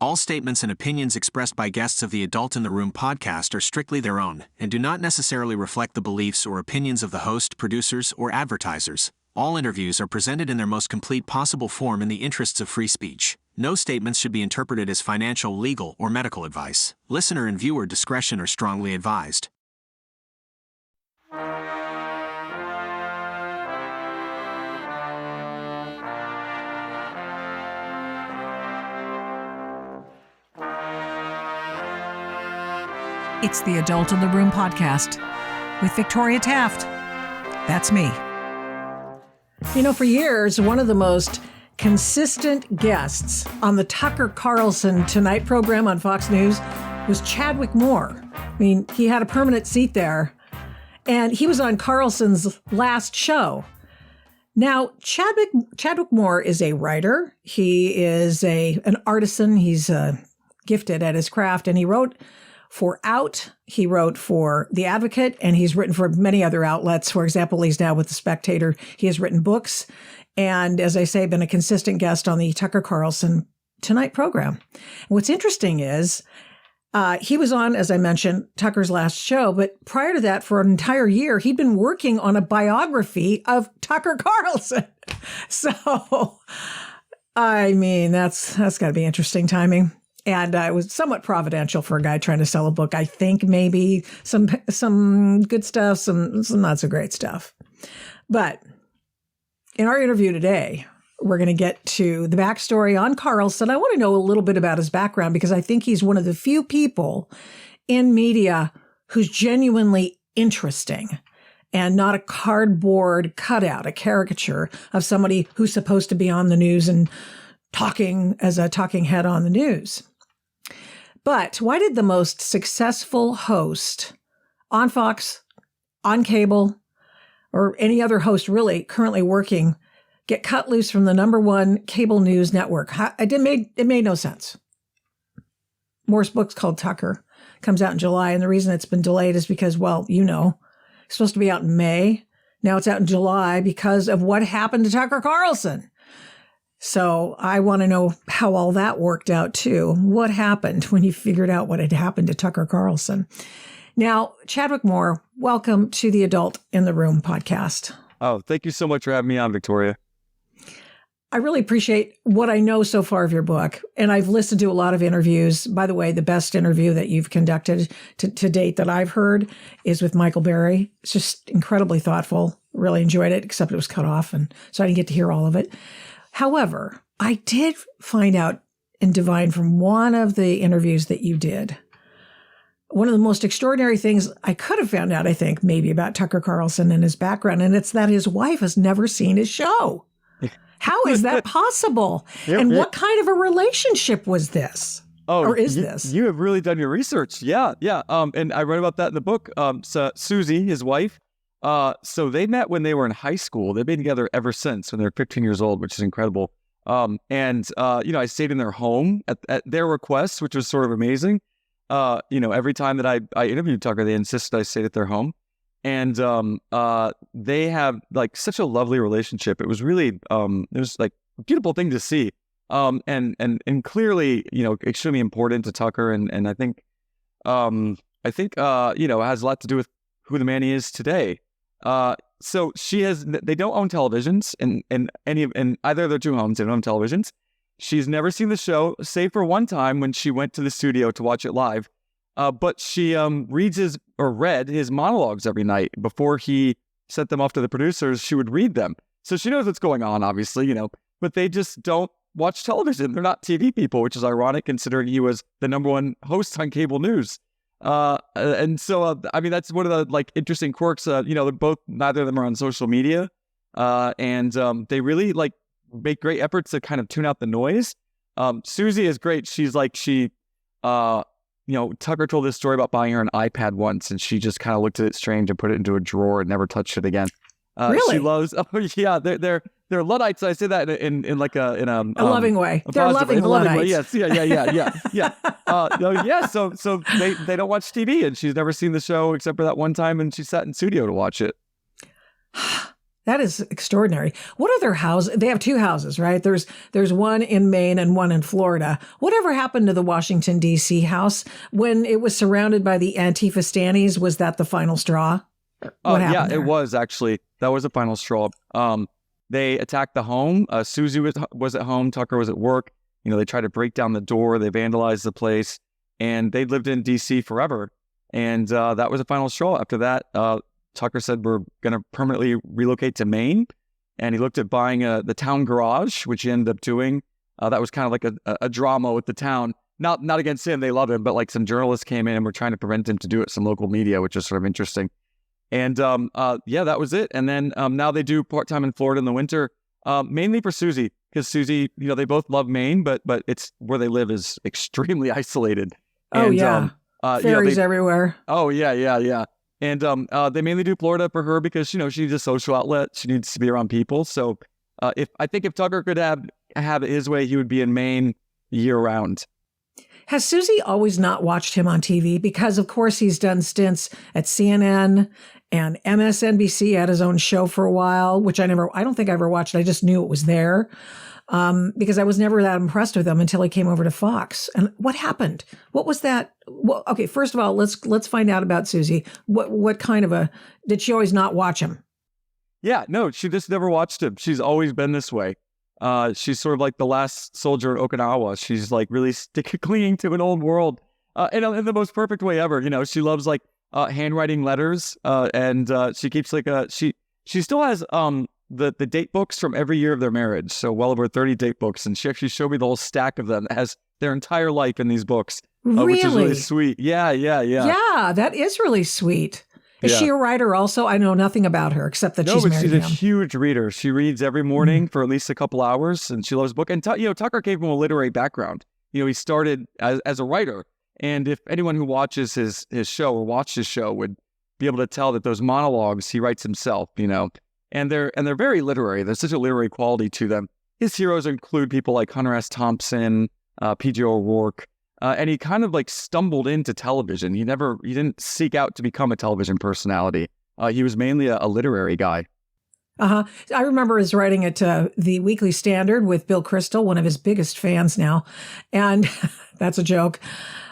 All statements and opinions expressed by guests of the Adult in the Room podcast are strictly their own and do not necessarily reflect the beliefs or opinions of the host, producers, or advertisers. All interviews are presented in their most complete possible form in the interests of free speech. No statements should be interpreted as financial, legal, or medical advice. Listener and viewer discretion are strongly advised. It's the Adult in the Room podcast with Victoria Taft. That's me. You know, for years, one of the most consistent guests on the Tucker Carlson Tonight program on Fox News was Chadwick Moore. I mean, he had a permanent seat there, and he was on Carlson's last show. Now, Chadwick Moore is a writer. He is an artisan. He's gifted at his craft, and he wrote for Out, he wrote for The Advocate, and he's written for many other outlets. For example, he's now with The Spectator. He has written books, and as I say, been a consistent guest on the Tucker Carlson Tonight program. And what's interesting is he was on, as I mentioned, Tucker's last show, but prior to that, for an entire year, he'd been working on a biography of Tucker Carlson. So, I mean, that's got to be interesting timing. And it was somewhat providential for a guy trying to sell a book. I think maybe some good stuff, some not so great stuff. But in our interview today, we're going to get to the backstory on Carlson. I want to know a little bit about his background because I think he's one of the few people in media who's genuinely interesting and not a cardboard cutout, a caricature of somebody who's supposed to be on the news and talking as a talking head on the news. But why did the most successful host on Fox, on cable, or any other host really currently working get cut loose from the number one cable news network? It made no sense. Moore's book's called Tucker, comes out in July, and the reason it's been delayed is because, well, you know, it's supposed to be out in May. Now it's out in July because of what happened to Tucker Carlson. So I want to know how all that worked out, too. What happened when you figured out what had happened to Tucker Carlson? Now, Chadwick Moore, welcome to the Adult in the Room podcast. Oh, thank you so much for having me on, Victoria. I really appreciate what I know so far of your book. And I've listened to a lot of interviews. By the way, the best interview that you've conducted to date that I've heard is with Michael Berry. It's just incredibly thoughtful. Really enjoyed it, except it was cut off. And so I didn't get to hear all of it. However, I did find out and divine from one of the interviews that you did, one of the most extraordinary things I could have found out, I think, maybe about Tucker Carlson and his background, and it's that his wife has never seen his show. How is that possible? And what kind of a relationship was this? Oh, or is this? You have really done your research. Yeah. And I read about that in the book. So Susie, his wife, so they met when they were in high school. They've been together ever since when they were 15 years old, which is incredible. I stayed in their home at their request, which was sort of amazing. Every time that I interviewed Tucker, they insisted I stayed at their home. And they have like such a lovely relationship. It was really, it was like a beautiful thing to see. And clearly, extremely important to Tucker. And I think, it has a lot to do with who the man he is today. So they don't own televisions in either of their two homes. They don't own televisions. She's never seen the show, save for one time when she went to the studio to watch it live. But she read his monologues every night before he sent them off to the producers. She would read them. So she knows what's going on, obviously, but they just don't watch television. They're not TV people, which is ironic considering he was the number one host on cable news. That's one of the interesting quirks. They're both, neither of them are on social media. They really make great efforts to kind of tune out the noise. Susie is great. She's Tucker told this story about buying her an iPad once, and she just kind of looked at it strange and put it into a drawer and never touched it again. Really? She loves. Oh yeah, they're Luddites. I say that in a loving way. They're loving Luddites. Way. Yes. Yeah. So they don't watch TV, and she's never seen the show except for that one time, and she sat in studio to watch it. That is extraordinary. What other houses? They have two houses, right? There's one in Maine and one in Florida. Whatever happened to the Washington, D.C. house when it was surrounded by the Antifa-stannies? Was that the final straw? What happened there? It was actually. That was the final straw. They attacked the home. Susie was at home. Tucker was at work. They tried to break down the door. They vandalized the place. And they lived in D.C. forever. And that was the final straw. After that, Tucker said, we're going to permanently relocate to Maine. And he looked at buying the town garage, which he ended up doing. That was kind of like a drama with the town. Not against him. They love him. But like some journalists came in and were trying to prevent him to do it. Some local media, which is sort of interesting. And that was it. And then now they do part-time in Florida in the winter, mainly for Susie. Because Susie, they both love Maine, but it's where they live is extremely isolated. Oh, and, yeah. Ferries everywhere. Oh, yeah. And they mainly do Florida for her because, she needs a social outlet. She needs to be around people. So if Tucker could have his way, he would be in Maine year round. Has Susie always not watched him on TV? Because, of course, he's done stints at CNN and MSNBC, had his own show for a while, which I don't think I ever watched. I just knew it was there. Because I was never that impressed with him until he came over to Fox. And what happened? What was that? Well, okay, first of all, let's find out about Susie. What kind of did she always not watch him? Yeah, no, she just never watched him. She's always been this way. She's sort of like the last soldier in Okinawa. She's like really clinging to an old world in the most perfect way ever. She loves like handwriting letters and she keeps like she still has the date books from every year of their marriage. So well over 30 date books. And she actually showed me the whole stack of them that has their entire life in these books. Really? Which is really sweet. Yeah. Yeah, that is really sweet. Is she a writer also? I know nothing about her except that she's married to him. No, but she's a huge reader. She reads every morning for at least a couple hours and she loves book. And Tucker came from a literary background. He started as a writer. And if anyone who watches his show or watched his show would be able to tell that those monologues he writes himself, And they're very literary. There's such a literary quality to them. His heroes include people like Hunter S. Thompson, P.J. O'Rourke, and he kind of like stumbled into television. He didn't seek out to become a television personality. He was mainly a literary guy. I remember his writing at the Weekly Standard with Bill Kristol, one of his biggest fans now, and that's a joke.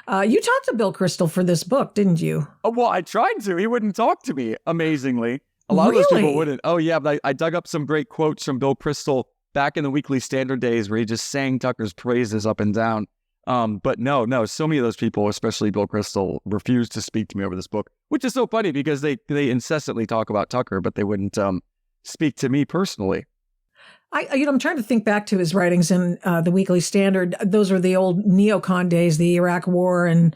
You talked to Bill Kristol for this book, didn't you? Oh, well, I tried to. He wouldn't talk to me. Amazingly. A lot of those people wouldn't. Oh, yeah, but I dug up some great quotes from Bill Kristol back in the Weekly Standard days where he just sang Tucker's praises up and down. But no, so many of those people, especially Bill Kristol, refused to speak to me over this book, which is so funny because they incessantly talk about Tucker, but they wouldn't speak to me personally. I'm trying to think back to his writings in the Weekly Standard. Those are the old neocon days, the Iraq War and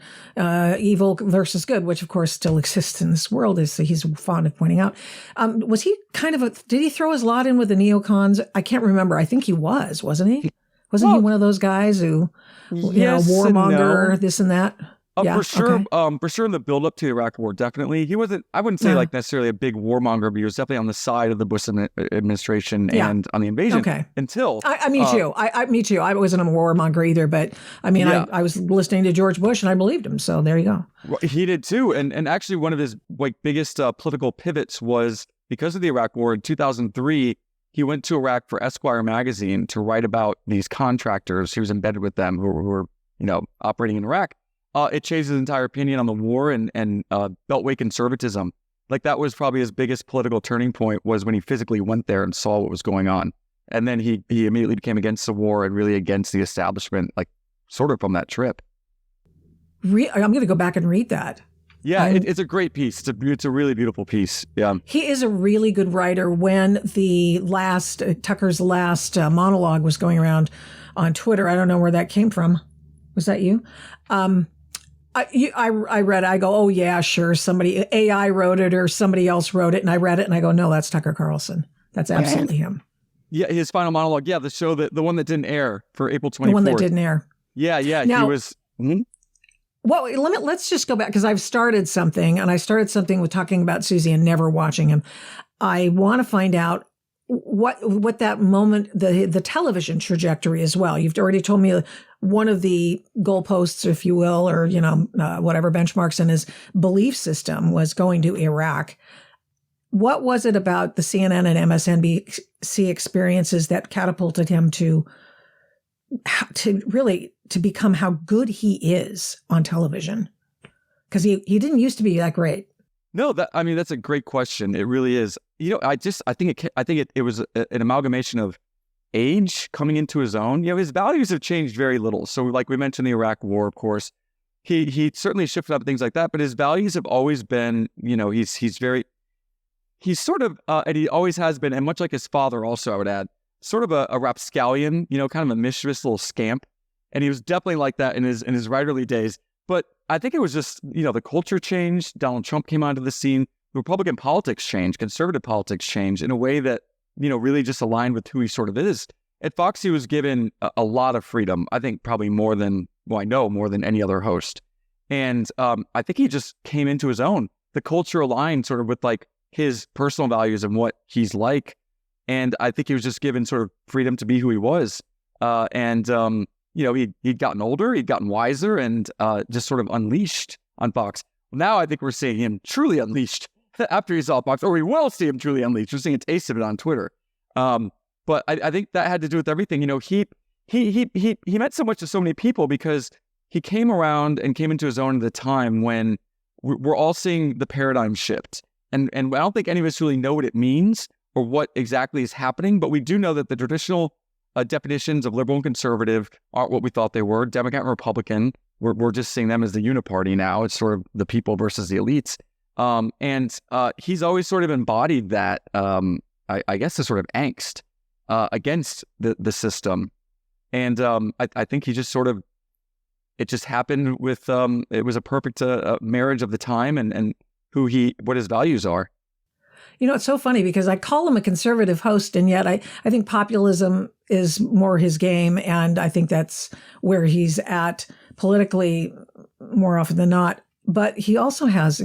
evil versus good, which of course still exists in this world, as he's fond of pointing out. Was he did he throw his lot in with the neocons? I can't remember. I think he wasn't he? Wasn't he one of those guys who, warmonger, this and that? Yeah, for sure. Okay. For sure in the build up to the Iraq War, definitely. He wasn't, I wouldn't say like necessarily a big warmonger, but he was definitely on the side of the Bush administration and on the invasion. Okay. Until. Me too. Me too. I wasn't a warmonger either, but I mean, I was listening to George Bush and I believed him. So there you go. Well, he did too. And actually one of his biggest political pivots was because of the Iraq War in 2003, he went to Iraq for Esquire magazine to write about these contractors. He was embedded with them who were, operating in Iraq. It changed his entire opinion on the war and Beltway conservatism. Like that was probably his biggest political turning point was when he physically went there and saw what was going on. And then he immediately became against the war and really against the establishment, like sort of from that trip. I'm going to go back and read that. Yeah, it's a great piece. It's a really beautiful piece. Yeah, he is a really good writer. When the Tucker's last monologue was going around on Twitter, I don't know where that came from. Was that you? I read it. I go, oh yeah, sure. Somebody AI wrote it or somebody else wrote it, and I read it and I go, no, that's Tucker Carlson. That's absolutely him. Yeah, his final monologue. Yeah, the show the one that didn't air for April 24th. The one that didn't air. Yeah. Now, he was. Mm-hmm. Well, let's just go back because I've started something, and I started something with talking about Susie and never watching him. I want to find out what that moment, the television trajectory as well. You've already told me one of the goalposts, if you will, or whatever benchmarks in his belief system was going to Iraq. what was it about the CNN and MSNBC experiences that catapulted him to become how good he is on television? Because he didn't used to be that great. No, that's a great question. It really is. I think it was an amalgamation of age coming into his own. His values have changed very little. So like we mentioned the Iraq War, of course, he certainly shifted up things like that, but his values have always been, he's sort of, and he always has been, and much like his father also, I would add, sort of a rapscallion, kind of a mischievous little scamp. And he was definitely like that in his writerly days. But I think it was just, the culture changed. Donald Trump came onto the scene. Republican politics changed. Conservative politics changed in a way that, really just aligned with who he sort of is. At Fox, he was given a lot of freedom. I think probably more than any other host. And I think he just came into his own. The culture aligned sort of with like his personal values and what he's like. And I think he was just given sort of freedom to be who he was. He'd gotten older, he'd gotten wiser, and just sort of unleashed on Fox. Now I think we're seeing him truly unleashed after he's off Fox, or we will see him truly unleashed. We're seeing a taste of it on Twitter. But I think that had to do with everything. He meant so much to so many people because he came around and came into his own at a time when we're all seeing the paradigm shift. And I don't think any of us really know what it means or what exactly is happening, but we do know that the traditional definitions of liberal and conservative aren't what we thought they were. Democrat and Republican, we're just seeing them as the uniparty now. It's sort of the people versus the elites. And he's always sort of embodied that, I guess, the sort of angst against the system. And I think he just sort of, it just happened with, it was a perfect marriage of the time and what his values are. It's so funny because I call him a conservative host, and yet I think populism is more his game, and I think that's where he's at politically more often than not. But he also has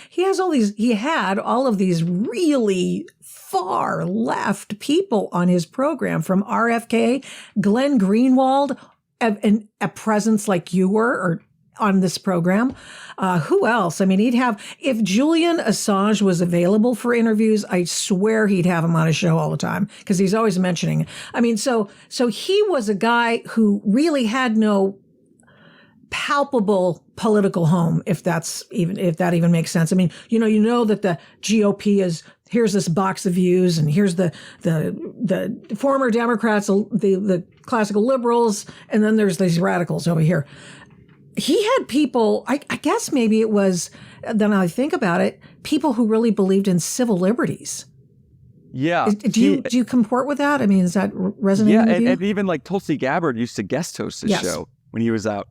he had all of these really far left people on his program, from RFK, Glenn Greenwald, and a presence like you were, or on this program. Who else? I mean, if Julian Assange was available for interviews, I swear he'd have him on his show all the time because he's always mentioning it. I mean, so he was a guy who really had no palpable political home, if that even makes sense. I mean, that the GOP is, here's this box of views, and here's the former Democrats, the classical liberals, and then there's these radicals over here. He had people, I guess maybe it was, then I think about it, people who really believed in civil liberties. Yeah. Do you comport with that? I mean, is that resonating with you? And even like Tulsi Gabbard used to guest host his show when he was out.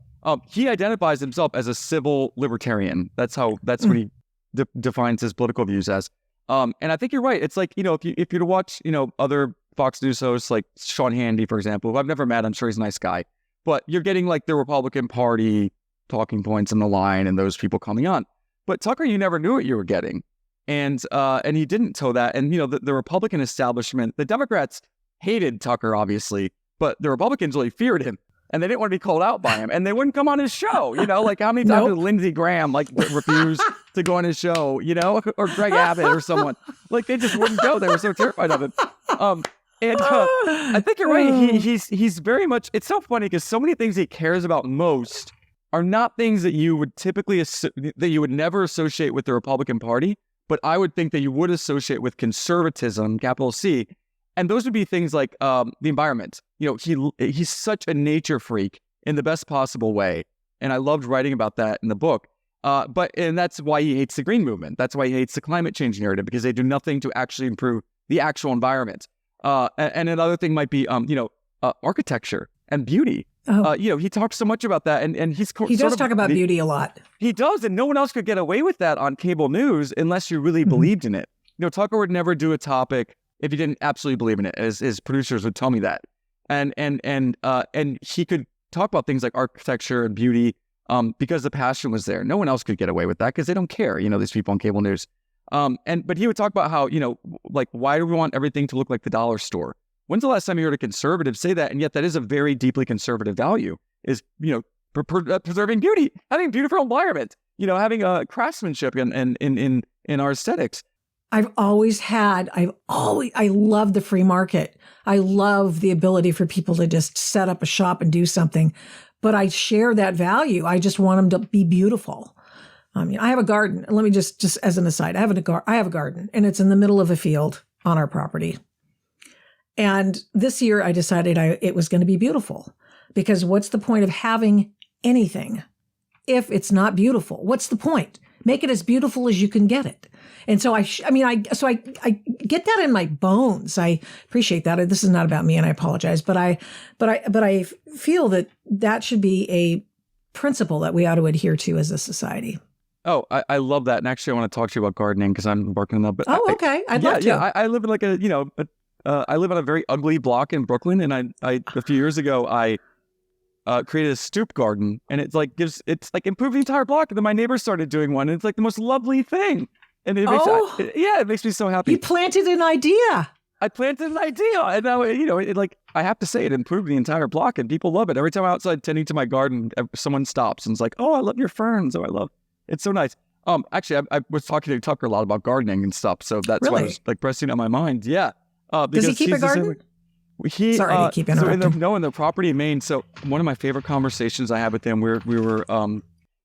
He identifies himself as a civil libertarian. That's what he defines his political views as. And I think you're right. It's like, if you're to watch, other Fox News hosts like Sean Hannity, for example, who I've never met, I'm sure he's a nice guy. But you're getting like the Republican Party talking points on the line and those people coming on. But Tucker, you never knew what you were getting. And he didn't toe that. And, the Republican establishment, the Democrats hated Tucker, obviously, but the Republicans really feared him. And they didn't want to be called out by him. And they wouldn't come on his show. Like how many times did Lindsey Graham refuse to go on his show, or Greg Abbott or someone. Like they just wouldn't go. They were so terrified of him. And I think you're right. He's very much, it's so funny because so many things he cares about most are not things that you would typically, that you would never associate with the Republican Party, but I would think that you would associate with conservatism, capital C. And those would be things like the environment. He's such a nature freak in the best possible way. And I loved writing about that in the book. And that's why he hates the green movement. That's why he hates the climate change narrative, because they do nothing to actually improve the actual environment. And another thing might be, architecture and beauty. Oh. He talks so much about that, and he does talk about beauty a lot. He does, and no one else could get away with that on cable news unless you really believed in it. Tucker would never do a topic if he didn't absolutely believe in it, as his producers would tell me that. And he could talk about things like architecture and beauty because the passion was there. No one else could get away with that because they don't care. These people on cable news. But he would talk about how, like, why do we want everything to look like the dollar store? When's the last time you heard a conservative say that? And yet that is a very deeply conservative value, is, preserving beauty, having a beautiful environment, having craftsmanship in our aesthetics. I love the free market. I love the ability for people to just set up a shop and do something, but I share that value. I just want them to be beautiful. I mean, I have a garden. Let me just as an aside, I have a garden, and it's in the middle of a field on our property. And this year I decided it was going to be beautiful, because what's the point of having anything if it's not beautiful? What's the point? Make it as beautiful as you can get it. And so I get that in my bones. I appreciate that. This is not about me, and I apologize, but I feel that should be a principle that we ought to adhere to as a society. Oh, I love that. And actually, I want to talk to you about gardening, because I'm working on that. But okay. I'd love to. Yeah, I live in like I live on a very ugly block in Brooklyn, and I a few years ago I created a stoop garden, and it's like improved the entire block. And then my neighbors started doing one, and it's like the most lovely thing. And it makes me so happy. You planted an idea. I planted an idea, and now I have to say, it improved the entire block, and people love it. Every time I'm outside tending to my garden, someone stops and is like, "Oh, I love your ferns. Oh, I love." It's so nice. Actually, I was talking to Tucker a lot about gardening and stuff, so that's why I was like pressing on my mind. Yeah. Does he keep a garden? Sorry to keep interrupting. In the property in Maine. So one of my favorite conversations I had with him, we were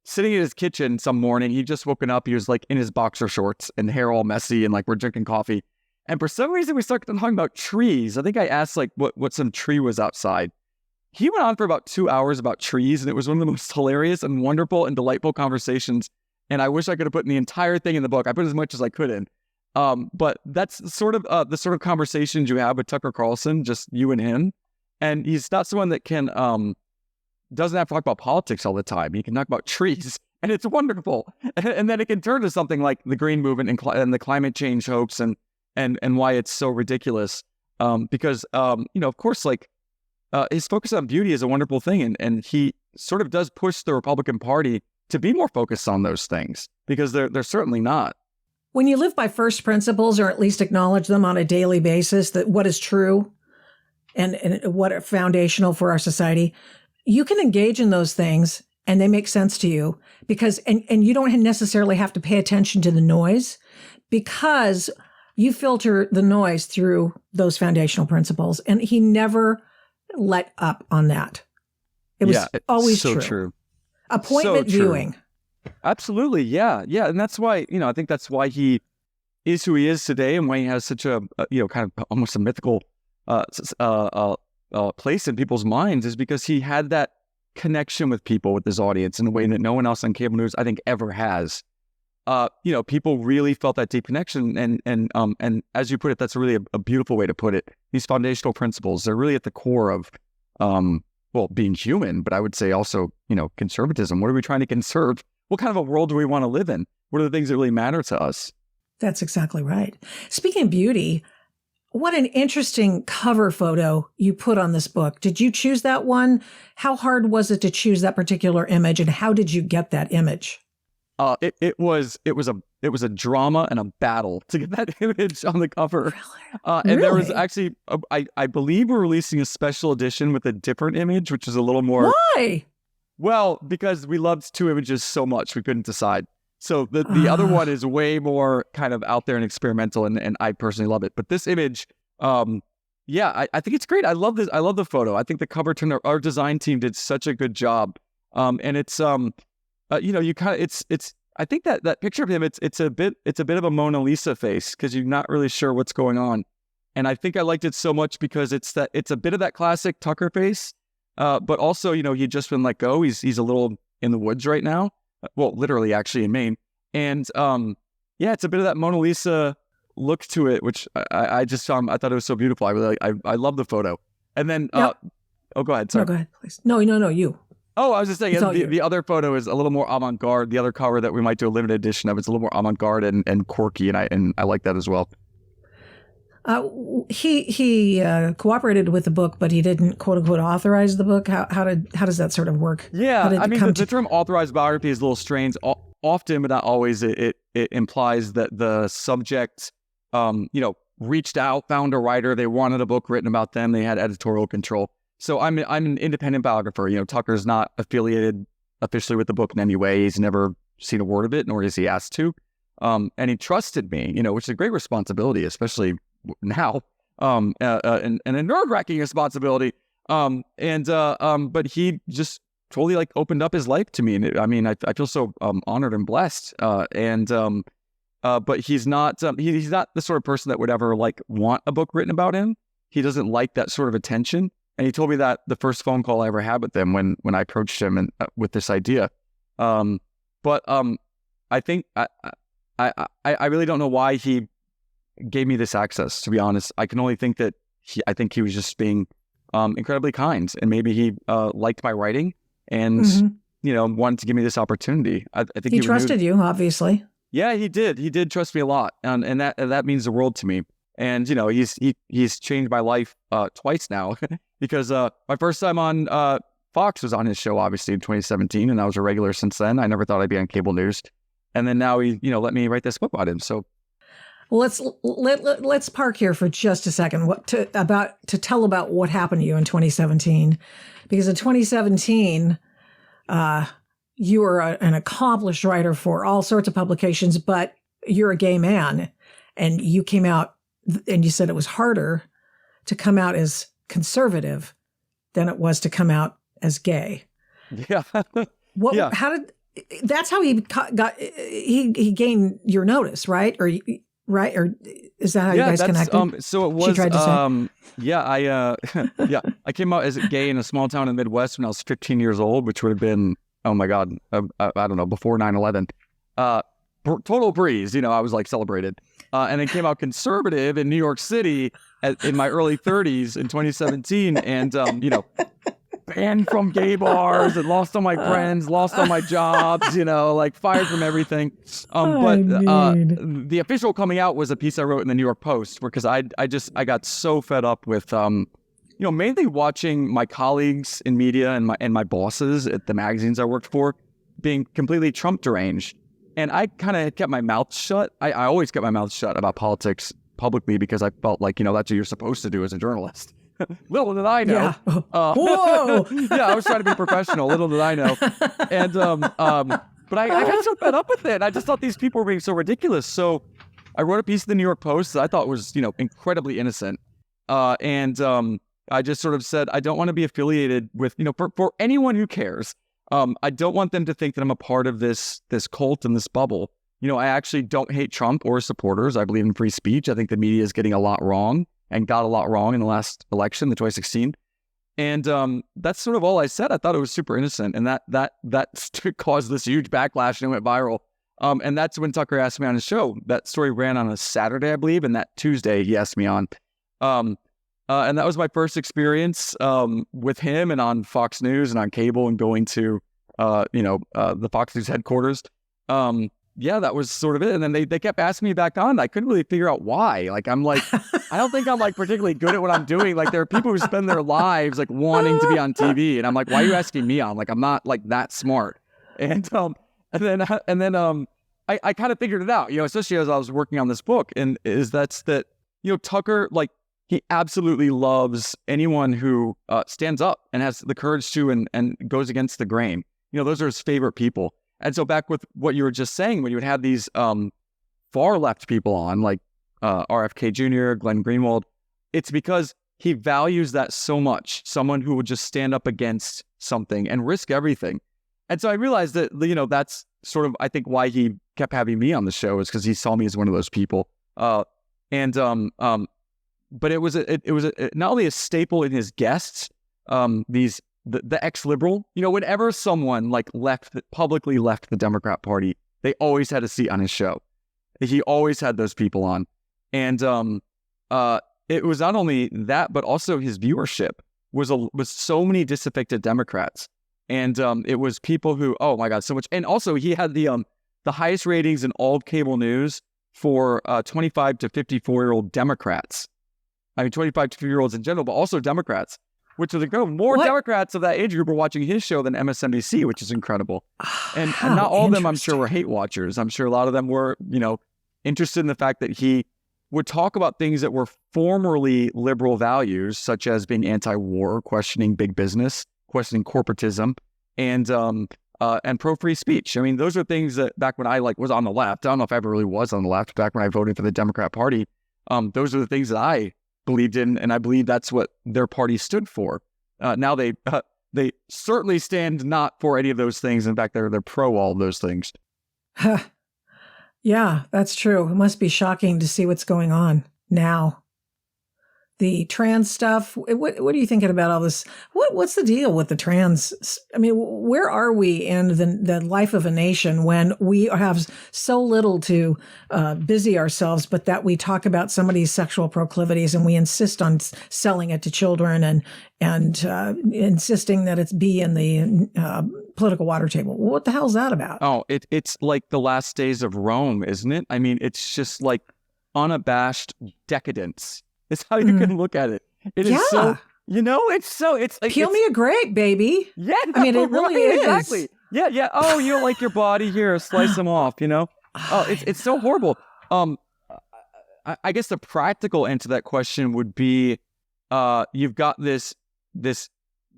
sitting in his kitchen some morning. He'd just woken up. He was like in his boxer shorts and hair all messy, and like we're drinking coffee. And for some reason, we started talking about trees. I think I asked like what some tree was outside. He went on for about 2 hours about trees, and it was one of the most hilarious and wonderful and delightful conversations. And I wish I could have put the entire thing in the book. I put as much as I could in. But that's the sort of conversations you have with Tucker Carlson, just you and him. And he's not someone that can doesn't have to talk about politics all the time. He can talk about trees, and it's wonderful. And then it can turn to something like the green movement and the climate change hoax and why it's so ridiculous. Because of course, like his focus on beauty is a wonderful thing, and he sort of does push the Republican Party to be more focused on those things, because they're certainly not. When you live by first principles, or at least acknowledge them on a daily basis, that what is true and what are foundational for our society, you can engage in those things and they make sense to you, because and you don't necessarily have to pay attention to the noise, because you filter the noise through those foundational principles. And he never let up on that. It was always so true. Appointment viewing. Absolutely. Yeah. And that's why, I think that's why he is who he is today, and why he has such a, kind of almost a mythical place in people's minds, is because he had that connection with people, with his audience, in a way that no one else on cable news, I think, ever has. People really felt that deep connection. And as you put it, that's really a beautiful way to put it. These foundational principles, they're really at the core of, being human, but I would say also, conservatism. What are we trying to conserve? What kind of a world do we want to live in? What are the things that really matter to us? That's exactly right. Speaking of beauty, what an interesting cover photo you put on this book. Did you choose that one? How hard was it to choose that particular image, and how did you get that image? It was a drama and a battle to get that image on the cover. And there was actually, I believe we're releasing a special edition with a different image, which is a little more. Why? Well, because we loved two images so much, we couldn't decide. So the other one is way more kind of out there and experimental, and I personally love it. But this image, I think it's great. I love this. I love the photo. I think the cover turn, our design team did such a good job. And it's you kind of it's. I think that picture of him, it's a bit of a Mona Lisa face, because you're not really sure what's going on. And I think I liked it so much because it's a bit of that classic Tucker face. But also, he'd just been let go. He's a little in the woods right now. Well, literally, actually, in Maine. And it's a bit of that Mona Lisa look to it, which I just found. I thought it was so beautiful. I love the photo. And then, go ahead. Sorry. No, go ahead, please. No, you. Oh, I was just saying, the other photo is a little more avant-garde. The other cover that we might do a limited edition of, it's a little more avant-garde and quirky, and I like that as well. He cooperated with the book, but he didn't, quote unquote, authorize the book. How does that sort of work? Yeah, the term authorized biography is a little strange. Often, but not always, it implies that the subject, reached out, found a writer, they wanted a book written about them, they had editorial control. So I'm an independent biographer. Tucker's not affiliated officially with the book in any way. He's never seen a word of it, nor is he asked to. And he trusted me, which is a great responsibility, especially now, and a nerve-wracking responsibility. But he just totally like opened up his life to me. And I feel so honored and blessed. But he's not he's not the sort of person that would ever like want a book written about him. He doesn't like that sort of attention. And he told me that the first phone call I ever had with him when I approached him and with this idea. I think I really don't know why he gave me this access, to be honest. I can only think that I think he was just being incredibly kind, and maybe he liked my writing and wanted to give me this opportunity. I think he trusted you, obviously. Yeah, he did. He did trust me a lot, and that means the world to me. And he's changed my life twice now because my first time on Fox was on his show, obviously in 2017, and I was a regular since then. I never thought I'd be on cable news, and then now he let me write this book about him. So let's park here for just a second. To tell about what happened to you in 2017, because in 2017, you were an accomplished writer for all sorts of publications, but you're a gay man, and you came out. And you said it was harder to come out as conservative than it was to come out as gay. Yeah. Yeah. That's how he he gained your notice, right? Or is that how you guys connected? So it was, she tried to say. I came out as gay in a small town in the Midwest when I was 15 years old, which would have been, oh my God, I don't know, before 9/11. Total breeze, I was like celebrated. And then came out conservative in New York City in my early 30s in 2017, and banned from gay bars and lost all my friends, lost all my jobs, like fired from everything. The official coming out was a piece I wrote in the New York Post, because I got so fed up with mainly watching my colleagues in media and my bosses at the magazines I worked for being completely Trump deranged. And I kind of kept my mouth shut. I always kept my mouth shut about politics publicly because I felt like, that's what you're supposed to do as a journalist. Little did I know. Yeah. Whoa! Yeah, I was trying to be professional. Little did I know. And but I got so fed up with it. I just thought these people were being so ridiculous. So I wrote a piece in the New York Post that I thought was, incredibly innocent. I just sort of said, I don't want to be affiliated with, for anyone who cares. I don't want them to think that I'm a part of this cult and this bubble. I actually don't hate Trump or his supporters. I believe in free speech. I think the media is getting a lot wrong and got a lot wrong in the last election, the 2016. And that's sort of all I said. I thought it was super innocent, and that caused this huge backlash and it went viral. And that's when Tucker asked me on his show. That story ran on a Saturday, I believe, and that Tuesday he asked me on. And that was my first experience with him and on Fox News and on cable and going to, the Fox News headquarters. That was sort of it. And then they kept asking me back on. I couldn't really figure out why. I don't think I'm particularly good at what I'm doing. There are people who spend their lives wanting to be on TV. And I'm like, why are you asking me on? I'm not that smart. And then I kind of figured it out, especially as I was working on this book. And that Tucker, he absolutely loves anyone who stands up and has the courage to and goes against the grain. Those are his favorite people. And so back with what you were just saying, when you would have these far left people on, like RFK Jr., Glenn Greenwald, it's because he values that so much. Someone who would just stand up against something and risk everything. And so I realized that, that's sort of, I think, why he kept having me on the show, is because he saw me as one of those people. But it was not only a staple in his guests, the ex-liberal, whenever someone publicly left the Democrat Party, they always had a seat on his show. He always had those people on. And it was not only that, but also his viewership was so many disaffected Democrats. And it was people who, oh my God, so much. And also he had the highest ratings in all of cable news for 25 to 54-year-old Democrats. 25 to 50-year-olds in general, but also Democrats, which is incredible. More Democrats of that age group were watching his show than MSNBC, which is incredible. And not all of them, I'm sure, were hate watchers. I'm sure a lot of them were, interested in the fact that he would talk about things that were formerly liberal values, such as being anti-war, questioning big business, questioning corporatism, and and pro-free speech. I mean, those are things that back when I was on the left, I don't know if I ever really was on the left, back when I voted for the Democrat Party, those are the things that I believed in, and I believe that's what their party stood for. Now they certainly stand not for any of those things. In fact, they're pro all of those things. Yeah, that's true. It must be shocking to see what's going on now. The trans stuff. What are you thinking about all this? What's the deal with the trans? I mean, where are we in the life of a nation when we have so little to busy ourselves, but that we talk about somebody's sexual proclivities and we insist on selling it to children and insisting that it's be in the political water table? What the hell is that about? Oh, it's like the last days of Rome, isn't it? I mean, it's just like unabashed decadence. It's how you can look at it. It is so, it's like... Peel me a grape, baby. Yeah. I mean, it really is. Exactly. Yeah. Oh, you don't like your body? Here, slice them off, Oh, it's so horrible. I guess the practical answer to that question would be, you've got this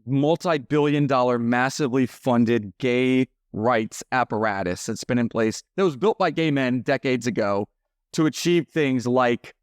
multi-billion-dollar, massively funded gay rights apparatus that's been in place that was built by gay men decades ago to achieve things like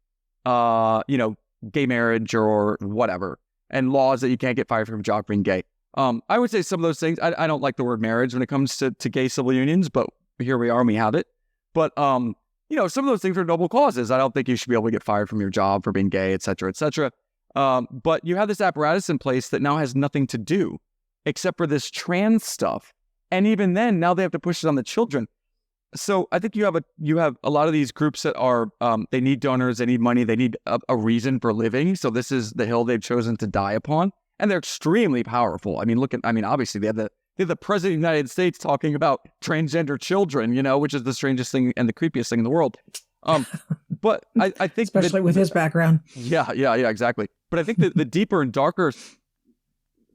gay marriage or whatever, and laws that you can't get fired from a job for being gay. I would say some of those things, I don't like the word marriage when it comes to gay civil unions, but here we are and we have it. But, some of those things are noble causes. I don't think you should be able to get fired from your job for being gay, et cetera, et cetera. But you have this apparatus in place that now has nothing to do except for this trans stuff. And even then, now they have to push it on the children. So I think you have a lot of these groups that are, they need donors, they need money, they need a reason for living. So this is the hill they've chosen to die upon. And they're extremely powerful. I mean, obviously they have the president of the United States talking about transgender children, which is the strangest thing and the creepiest thing in the world. But I think... Especially with his background. Yeah, exactly. But I think that the deeper and darker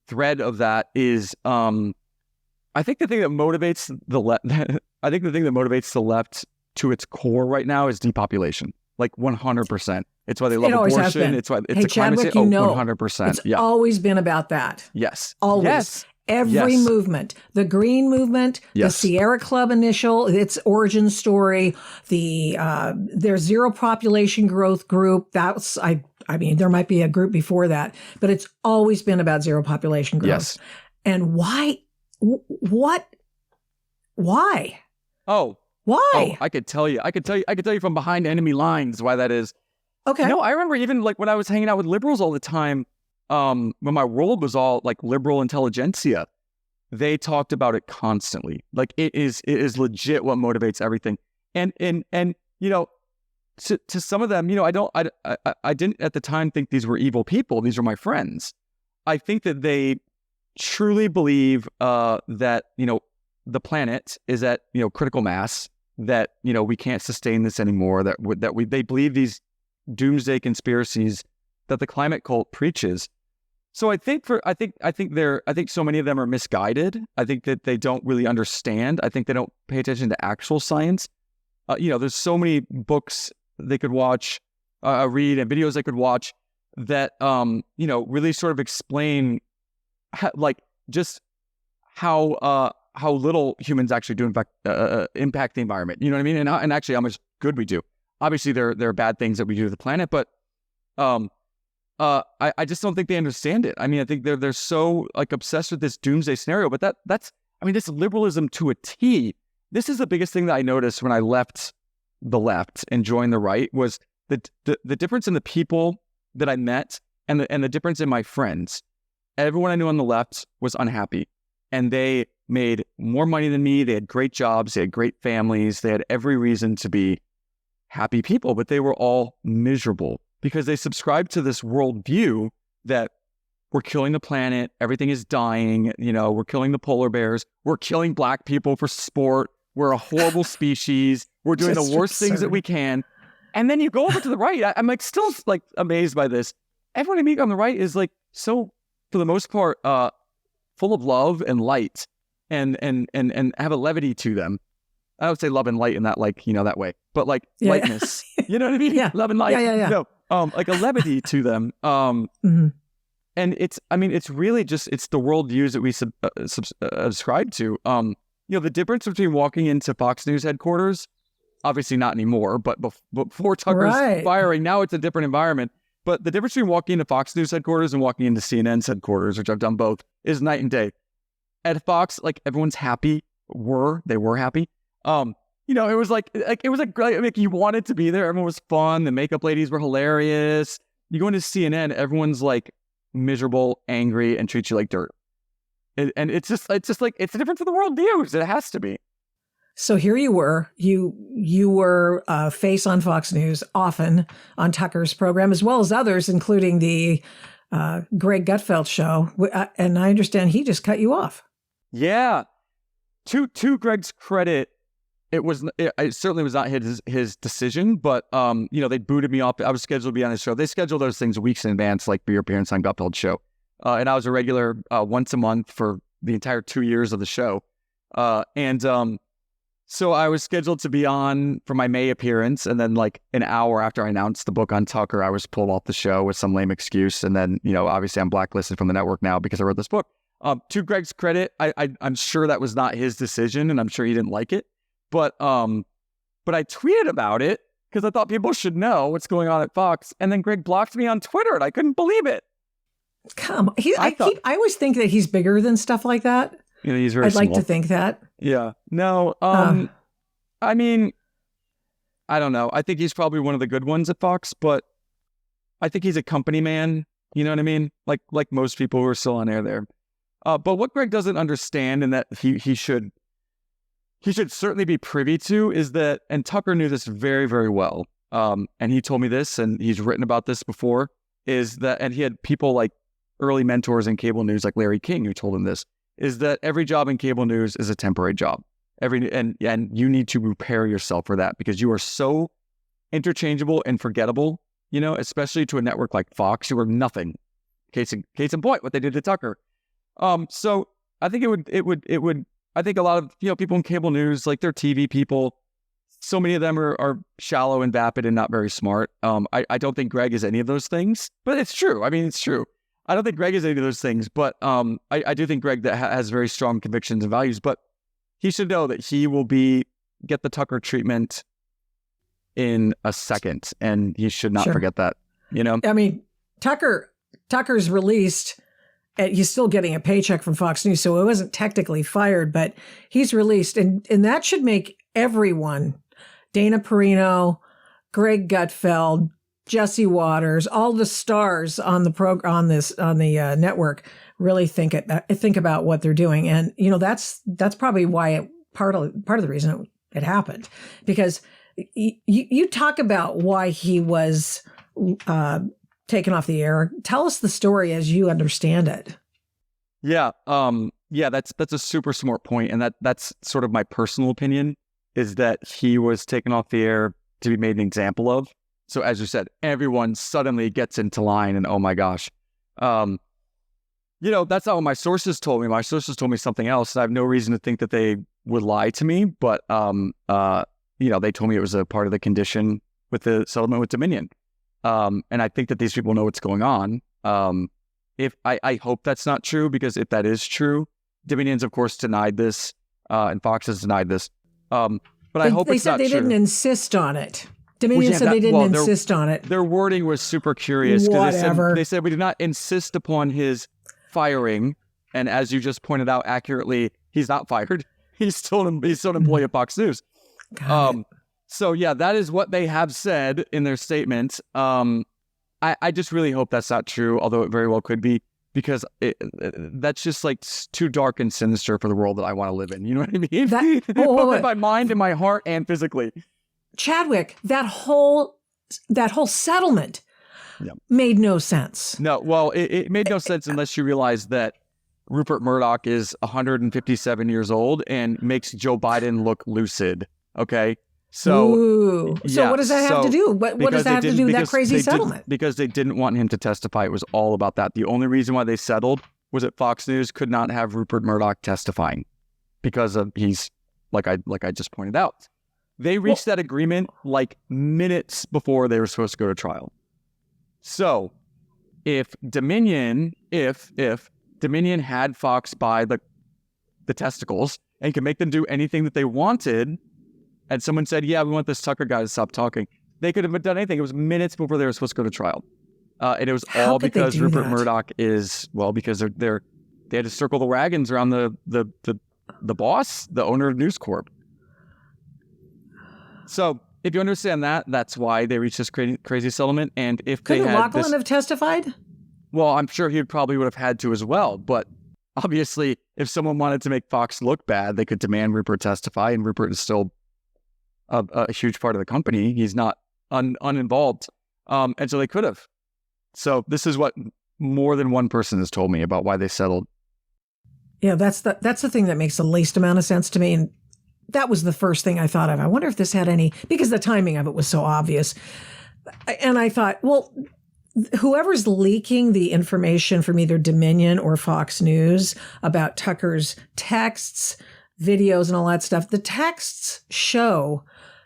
thread of that is, I think the thing that motivates the left, to its core right now is depopulation, like 100%. It's why they love abortion. It's why it's a climate change. 100%. It's always been about that. Yes. Always. Yes. Every movement, the Green Movement, the Sierra Club initial, its origin story, their zero population growth group. That's, I mean, there might be a group before that, but it's always been about zero population growth. Yes. And why? What? Why? Oh, why? Oh, I could tell you from behind enemy lines why that is. Okay. I remember even like when I was hanging out with liberals all the time, when my world was all like liberal intelligentsia, they talked about it constantly. Like it is legit what motivates everything. And to some of them, I didn't at the time think these were evil people. These were my friends. I think that they truly believe that, the planet is at, critical mass, that, we can't sustain this anymore, they believe these doomsday conspiracies that the climate cult preaches. So I think so many of them are misguided. I think that they don't really understand. I think they don't pay attention to actual science. There's so many books they could watch, read, and videos they could watch that, really sort of explain just how little humans actually do impact the environment. You know what I mean? And actually how much good we do. Obviously there are bad things that we do to the planet, but I just don't think they understand it. I mean, I think they're so obsessed with this doomsday scenario, but that's this liberalism to a T. This is the biggest thing that I noticed when I left the left and joined the right, was the difference in the people that I met and the difference in my friends. Everyone I knew on the left was unhappy, and they made more money than me. They had great jobs. They had great families. They had every reason to be happy people, but they were all miserable because they subscribed to this worldview that we're killing the planet. Everything is dying. We're killing the polar bears. We're killing black people for sport. We're a horrible species. We're doing the worst things that we can. And then you go over to the right. I'm still amazed by this. Everyone I meet on the right is so, for the most part, full of love and light, and have a levity to them. I would say love and light in that that way, but lightness. You know what I mean? Yeah. Love and light. Yeah. No, a levity to them. Mm-hmm. And it's really just, it's the worldviews that we subscribe to. the difference between walking into Fox News headquarters, obviously not anymore, but before Tucker's firing, now it's a different environment. But the difference between walking into Fox News headquarters and walking into CNN's headquarters, which I've done both, is night and day. At Fox, like, everyone's happy. They were happy. It was like you wanted to be there. Everyone was fun. The makeup ladies were hilarious. You go into CNN, everyone's like miserable, angry, and treats you like dirt. And it's just like, it's a difference in the worldviews. It has to be. So here you were. You were face on Fox News often on Tucker's program, as well as others, including the Greg Gutfeld show. And I understand he just cut you off. Yeah. To Greg's credit, it certainly was not his decision, but they booted me off. I was scheduled to be on his show. They schedule those things weeks in advance, like for your appearance on Gutfeld's show. And I was a regular once a month for the entire 2 years of the show. So I was scheduled to be on for my May appearance, and then like an hour after I announced the book on Tucker, I was pulled off the show with some lame excuse. And then, obviously I'm blacklisted from the network now because I wrote this book. To Greg's credit, I'm sure that was not his decision, and I'm sure he didn't like it. But I tweeted about it because I thought people should know what's going on at Fox. And then Greg blocked me on Twitter, and I couldn't believe it. Come on. I always think that he's bigger than stuff like that. He's very I'd small. like to think that. Yeah. No. I mean, I don't know. I think he's probably one of the good ones at Fox, but I think he's a company man. You know what I mean? Like most people who are still on air there. But what Greg doesn't understand, and that he should certainly be privy to, is that, and Tucker knew this very, very well. And he told me this, and he's written about this before, is that, and he had people like early mentors in cable news, like Larry King, who told him this, is that every job in cable news is a temporary job. And you need to prepare yourself for that, because you are so interchangeable and forgettable, especially to a network like Fox. You are nothing. Case in point, what they did to Tucker. So I think it would, I think a lot of, people in cable news, like they're TV people, so many of them are shallow and vapid and not very smart. I don't think Greg is any of those things, but it's true. I mean, it's true. I don't think Greg is any of those things, but I do think Greg that has very strong convictions and values, but he should know that he will get the Tucker treatment in a second, and he should not forget that, I mean, Tucker's released. He's still getting a paycheck from Fox News, so he wasn't technically fired, but he's released. And that should make everyone, Dana Perino, Greg Gutfeld, Jesse Waters, all the stars on the network really think about what they're doing. And, that's probably why part of the reason it happened, because you talk about why he was taken off the air. Tell us the story as you understand it. Yeah. That's a super smart point. And that's sort of my personal opinion, is that he was taken off the air to be made an example of. So as you said, everyone suddenly gets into line, and oh my gosh. That's not what my sources told me. My sources told me something else, and I have no reason to think that they would lie to me. But, they told me it was a part of the condition with the settlement with Dominion. And I think that these people know what's going on. If I hope that's not true, because if that is true, Dominion's of course denied this, and Fox has denied this. But I hope it's not true. They said they didn't insist on it. Dominion said they didn't insist on it. Their wording was super curious. Whatever. They said we did not insist upon his firing, and as you just pointed out accurately, he's not fired. He's still an employee of Fox News. So yeah, that is what they have said in their statement. I just really hope that's not true, although it very well could be, because that's just like too dark and sinister for the world that I want to live in. You know what I mean? Both in my mind and my heart and physically. Chadwick, that whole settlement made no sense. No, well, it made no sense unless you realize that Rupert Murdoch is 157 years old and makes Joe Biden look lucid. Okay. So what does that have to do? What does that have to do with that crazy settlement? Because they didn't want him to testify. It was all about that. The only reason why they settled was that Fox News could not have Rupert Murdoch testifying because he's like I just pointed out. They reached that agreement like minutes before they were supposed to go to trial. So if Dominion had Fox by the testicles and you could make them do anything that they wanted. And someone said, yeah, we want this Tucker guy to stop talking. They could have done anything. It was minutes before they were supposed to go to trial. And it was all because Rupert Murdoch because they had to circle the wagons around the boss, the owner of News Corp. So if you understand that, that's why they reached this crazy settlement. And if couldn't Lachlan have testified? Well, I'm sure he probably would have had to as well. But obviously, if someone wanted to make Fox look bad, they could demand Rupert testify, and Rupert is still a huge part of the company. He's not uninvolved, and so they could have. So this is what more than one person has told me about why they settled. Yeah, that's the thing that makes the least amount of sense to me. And that was the first thing I thought of. I wonder if this had any, because the timing of it was so obvious. And I thought, well, whoever's leaking the information from either Dominion or Fox News about Tucker's texts, videos, and all that stuff, the texts show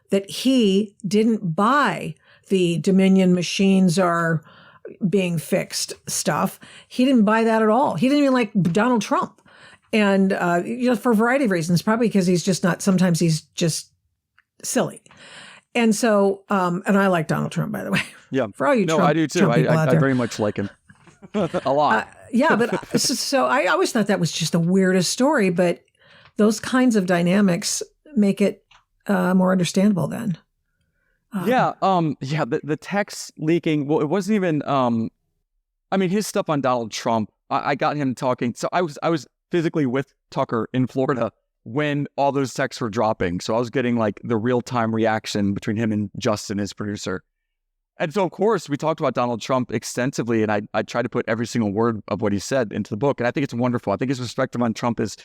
that he didn't buy the Dominion machines are being fixed stuff. He didn't buy that at all. He didn't even like Donald Trump. And, for a variety of reasons, probably because sometimes he's just silly. And so, and I like Donald Trump, by the way. Yeah. For all you Trump, I do too. I very much like him a lot. But so I always thought that was just the weirdest story, but those kinds of dynamics make it more understandable then. The text leaking, well, it wasn't even, his stuff on Donald Trump, I got him talking. So I was physically with Tucker in Florida when all those texts were dropping. So I was getting like the real-time reaction between him and Justin, his producer. And so, of course, we talked about Donald Trump extensively, and I tried to put every single word of what he said into the book. And I think it's wonderful. I think his perspective on Trump is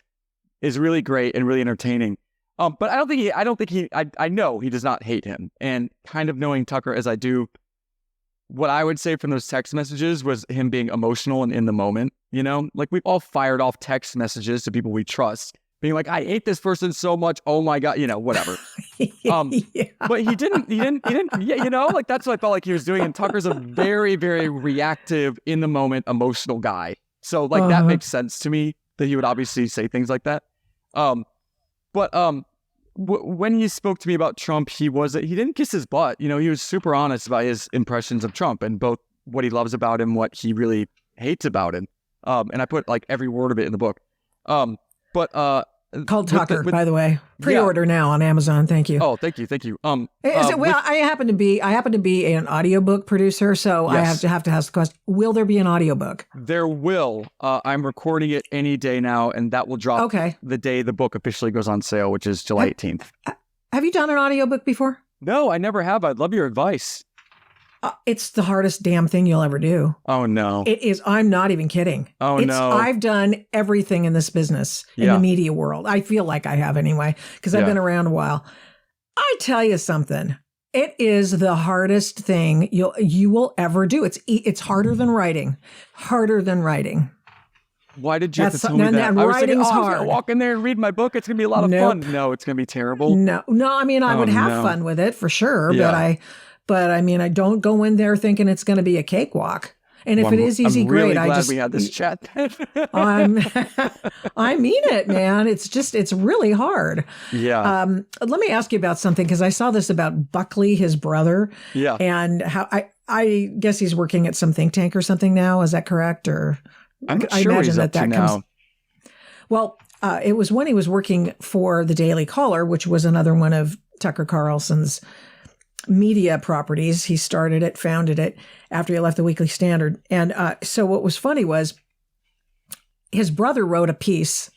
really great and really entertaining. But I know he does not hate him. And kind of knowing Tucker as I do, what I would say from those text messages was him being emotional and in the moment, like we've all fired off text messages to people we trust, being like, I hate this person so much. Oh my God, whatever. But he didn't, like that's what I felt like he was doing. And Tucker's a very, very reactive, in the moment, emotional guy. So like that makes sense to me that he would obviously say things like that. When he spoke to me about Trump, he didn't kiss his butt. He was super honest about his impressions of Trump and both what he loves about him, what he really hates about him. And I put like every word of it in the book. Called Tucker, by the way. Pre-order now on Amazon. Thank you. Oh, thank you. I happen to be an audiobook producer, so yes. I have to ask the question: will there be an audiobook? There will. I'm recording it any day now, and that will drop the day the book officially goes on sale, which is July 18th. Have you done an audiobook before? No, I never have. I'd love your advice. It's the hardest damn thing you'll ever do. Oh, no. It is. I'm not even kidding. No. I've done everything in this business, in the media world. I feel like I have anyway, because I've been around a while. I tell you something. It is the hardest thing you will ever do. It's harder than writing. Harder than writing. Why did you have to tell me that? I was thinking, I'm going to walk in there and read my book. It's going to be a lot of fun. No, it's going to be terrible. No. I would have fun with it for sure, But I don't go in there thinking it's going to be a cakewalk. And if it is easy, really great. Glad we had this chat. I mean it, man. It's really hard. Yeah. Let me ask you about something, because I saw this about Buckley, his brother. Yeah. And how I guess he's working at some think tank or something now. Is that correct? Or I'm not sure what he's up to now. Well, it was when he was working for the Daily Caller, which was another one of Tucker Carlson's media properties. He started it, founded it after he left the Weekly Standard. And so what was funny was his brother wrote a piece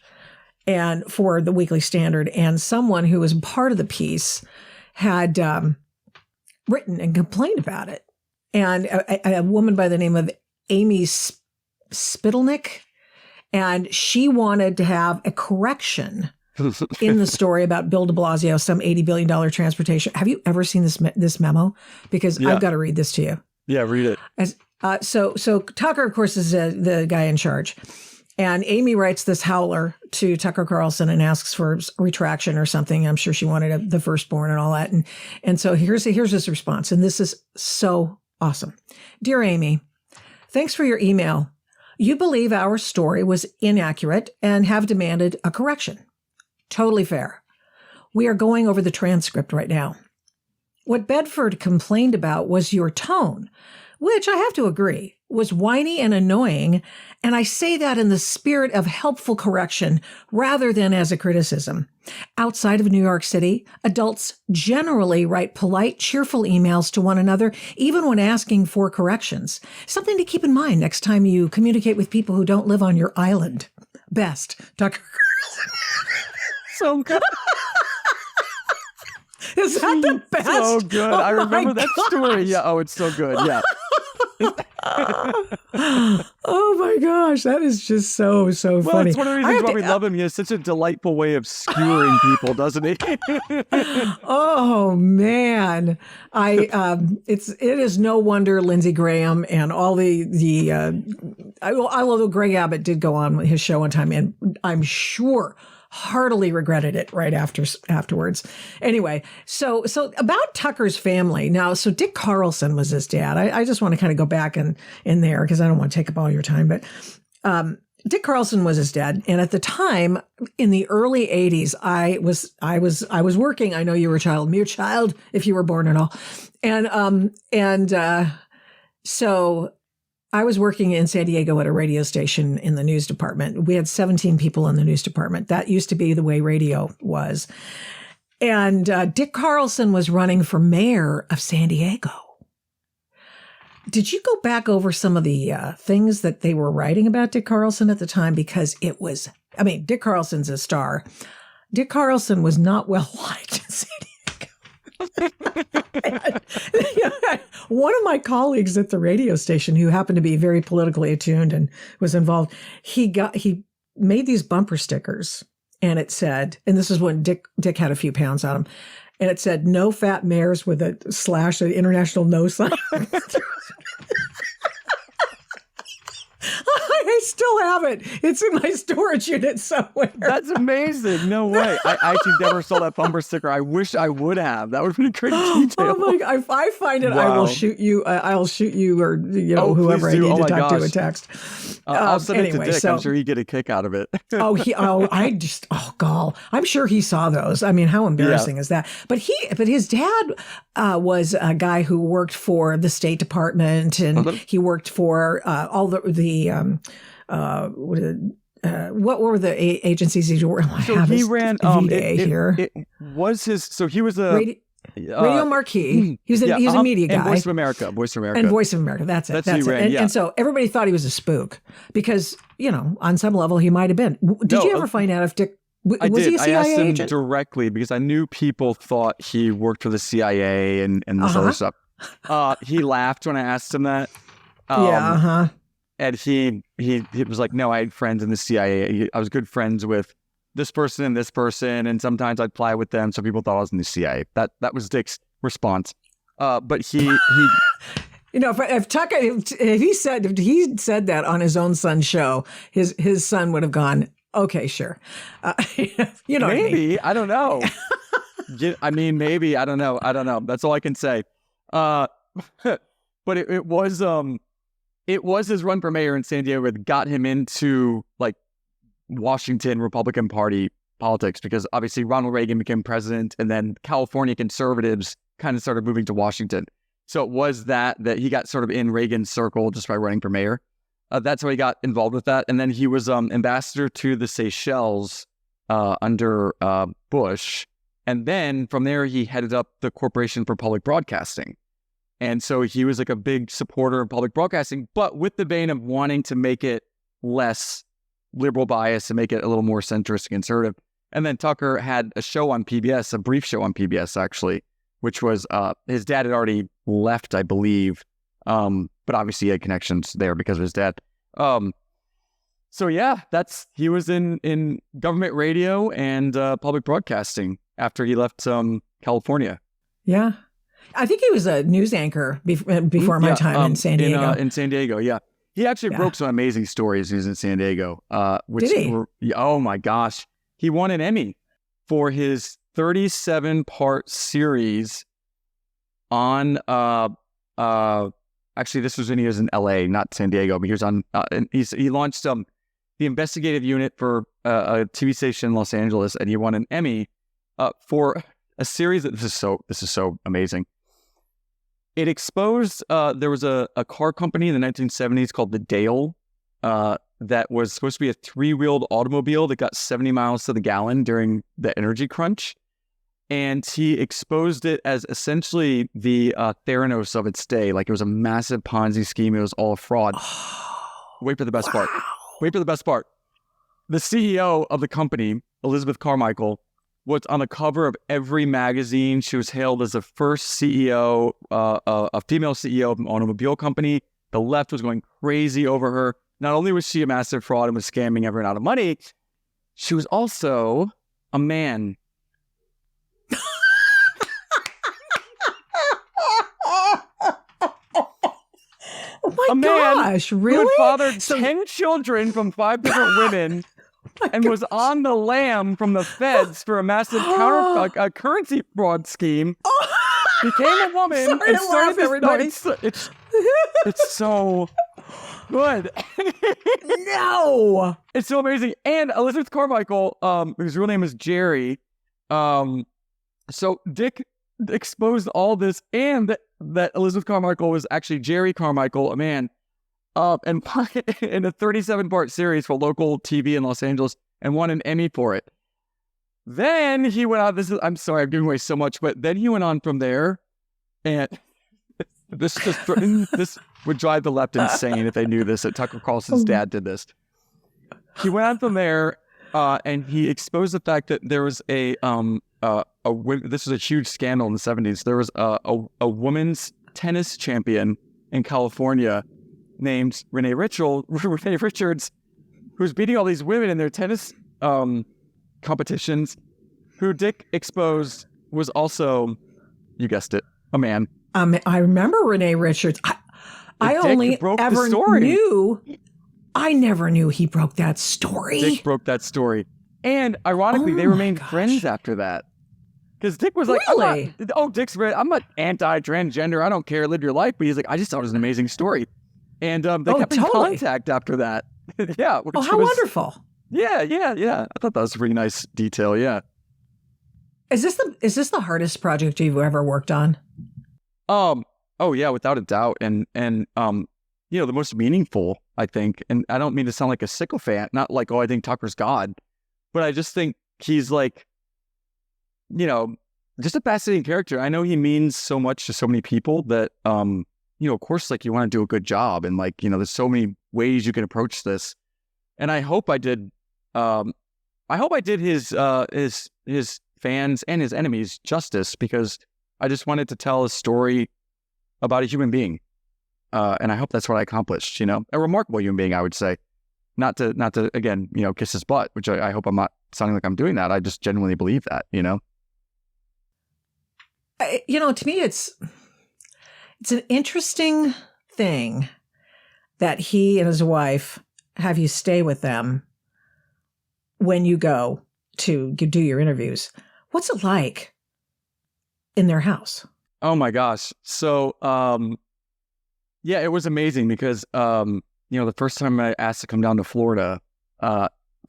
for the Weekly Standard, and someone who was part of the piece had written and complained about it. And a woman by the name of Amy Spittelnick, and she wanted to have a correction in the story about Bill de Blasio, some $80 billion transportation. Have you ever seen this memo? Because I've got to read this to you. Yeah, read it. So Tucker, of course, is the guy in charge. And Amy writes this howler to Tucker Carlson and asks for retraction or something. I'm sure she wanted the firstborn and all that. And so here's his response. And this is so awesome. Dear Amy, thanks for your email. You believe our story was inaccurate and have demanded a correction. Totally fair. We are going over the transcript right now. What Bedford complained about was your tone, which I have to agree was whiny and annoying. And I say that in the spirit of helpful correction rather than as a criticism. Outside of New York City, adults generally write polite, cheerful emails to one another, even when asking for corrections. Something to keep in mind next time you communicate with people who don't live on your island. Best, Tucker Carlson. So good. Is that the best? So good. Oh, I remember that gosh. story. Yeah. Oh, it's so good. Yeah. Oh my gosh, that is just so Well, funny. it's one of the reasons why we love him. He has such a delightful way of skewering people, doesn't he? Oh man, it is no wonder Lindsey Graham and all although Greg Abbott did go on his show one time, and I'm sure heartily regretted it right afterwards. Anyway, so about Tucker's family now. So Dick Carlson was his dad. I just want to kind of go back in there because I don't want to take up all your time, but Dick Carlson was his dad, and at the time in the early '80s, I was working. I know you were a child, mere child, if you were born at all, and so I was working in San Diego at a radio station in the news department. We had 17 people in the news department. That used to be the way radio was, and Dick Carlson was running for mayor of San Diego. Did you go back over some of the things that they were writing about Dick Carlson at the time? Because it was, I mean, Dick Carlson's a star. Dick Carlson was not well liked in San Diego. One of my colleagues at the radio station, who happened to be very politically attuned and was involved, he made these bumper stickers, and it said, and this is when Dick had a few pounds on him, and it said, "No fat mayors," with a slash, an international no sign. I still have it. It's in my storage unit somewhere. That's amazing. No way. I actually never saw that bumper sticker. I wish I would have. That would have been a great detail. Oh my God. If I find it, Wow. I will shoot you. I'll shoot you, or whoever I please do. need to Oh my talk to a gosh. text. I'll send it to Dick. So, I'm sure he'd get a kick out of it. gall. I'm sure he saw those. I mean, how embarrassing is that? But his dad was a guy who worked for the State Department, and he worked for all what were the agencies he worked? So he ran. Here. It was his. So he was a Radio Marquee. He was a media guy. And Voice of America. And Voice of America. That's it. That's That's who it. he ran, And so everybody thought he was a spook because, on some level he might have been. Did you ever find out if Dick was he a CIA I asked him agent? directly because I knew people thought he worked for the CIA and this other stuff. He laughed when I asked him that. And he was like, "No, I had friends in the CIA. I was good friends with this person, and sometimes I'd fly with them, so people thought I was in the CIA." That was Dick's response. But he if Tucker, if he said that on his own son's show, his son would have gone, "Okay, sure." Maybe, what I mean. I don't know. I mean, maybe, I don't know. That's all I can say. But it was his run for mayor in San Diego that got him into like Washington Republican Party politics, because obviously Ronald Reagan became president, and then California conservatives kind of started moving to Washington. So it was that he got sort of in Reagan's circle just by running for mayor. That's how he got involved with that. And then he was ambassador to the Seychelles under Bush. And then from there, he headed up the Corporation for Public Broadcasting. And so he was like a big supporter of public broadcasting, but with the vein of wanting to make it less liberal bias and make it a little more centrist and conservative. And then Tucker had a show on PBS, a brief show on PBS actually, which was his dad had already left, I believe, but obviously he had connections there because of his dad. So yeah, he was in government radio and public broadcasting after he left California. Yeah. I think he was a news anchor before my time in San Diego. In San Diego, yeah. He actually broke some amazing stories when he was in San Diego. Did he? Oh my gosh. He won an Emmy for his 37-part series on, actually this was when he was in LA, not San Diego, but he was on, he launched the investigative unit for a TV station in Los Angeles, and he won an Emmy for a series that this is so amazing. It exposed there was a car company in the 1970s called the Dale that was supposed to be a 3-wheeled automobile that got 70 miles to the gallon during the energy crunch. And he exposed it as essentially the Theranos of its day. Like, it was a massive Ponzi scheme. It was all a fraud. Wait for the best part. Wait for the best part. The CEO of the company, Elizabeth Carmichael, was on the cover of every magazine. She was hailed as the first CEO, a female CEO of an automobile company. The left was going crazy over her. Not only was she a massive fraud and was scamming everyone out of money, she was also a man. Oh my gosh, really? Who had fathered 10 children from 5 different women and was on the lam from the feds for a massive currency fraud scheme. Became a woman and started this. It's so good. No, it's so amazing. And Elizabeth Carmichael, whose real name is Jerry. So Dick exposed all this, and that Elizabeth Carmichael was actually Jerry Carmichael, a man, and in a 37-part series for local TV in Los Angeles, and won an Emmy for it. Then he went on. I'm sorry, I'm giving away so much, but then he went on from there, and this would drive the left insane if they knew this. That Tucker Carlson's dad did this. He went on from there, and he exposed the fact that there was this was a huge scandal in the 70s. There was a women's tennis champion in California named Renee Richards, who's beating all these women in their tennis competitions, who Dick exposed was also, you guessed it, a man. I remember Renee Richards. I only ever knew. I never knew he broke that story. Dick broke that story. And ironically, they remained friends after that. Because Dick was like, really? I'm not anti-transgender. I don't care. Live your life. But he's like, I just thought it was an amazing story. And they kept in contact after that. Yeah. How wonderful. Yeah. I thought that was a really nice detail. Yeah. Is this the hardest project you've ever worked on? Oh yeah, without a doubt. And the most meaningful, I think. And I don't mean to sound like a sycophant, not like, I think Tucker's God, but I just think he's like, just a fascinating character. I know he means so much to so many people that, of course, like, you want to do a good job, and like, there's so many ways you can approach this. And I hope I did his fans and his enemies justice, because I just wanted to tell a story about a human being. And I hope that's what I accomplished, a remarkable human being, I would say. Not to again, kiss his butt, which I hope I'm not sounding like I'm doing that. I just genuinely believe that, To me, it's an interesting thing that he and his wife have you stay with them when you go to do your interviews. What's it like in their house? Oh my gosh. So, yeah, it was amazing because, the first time I asked to come down to Florida,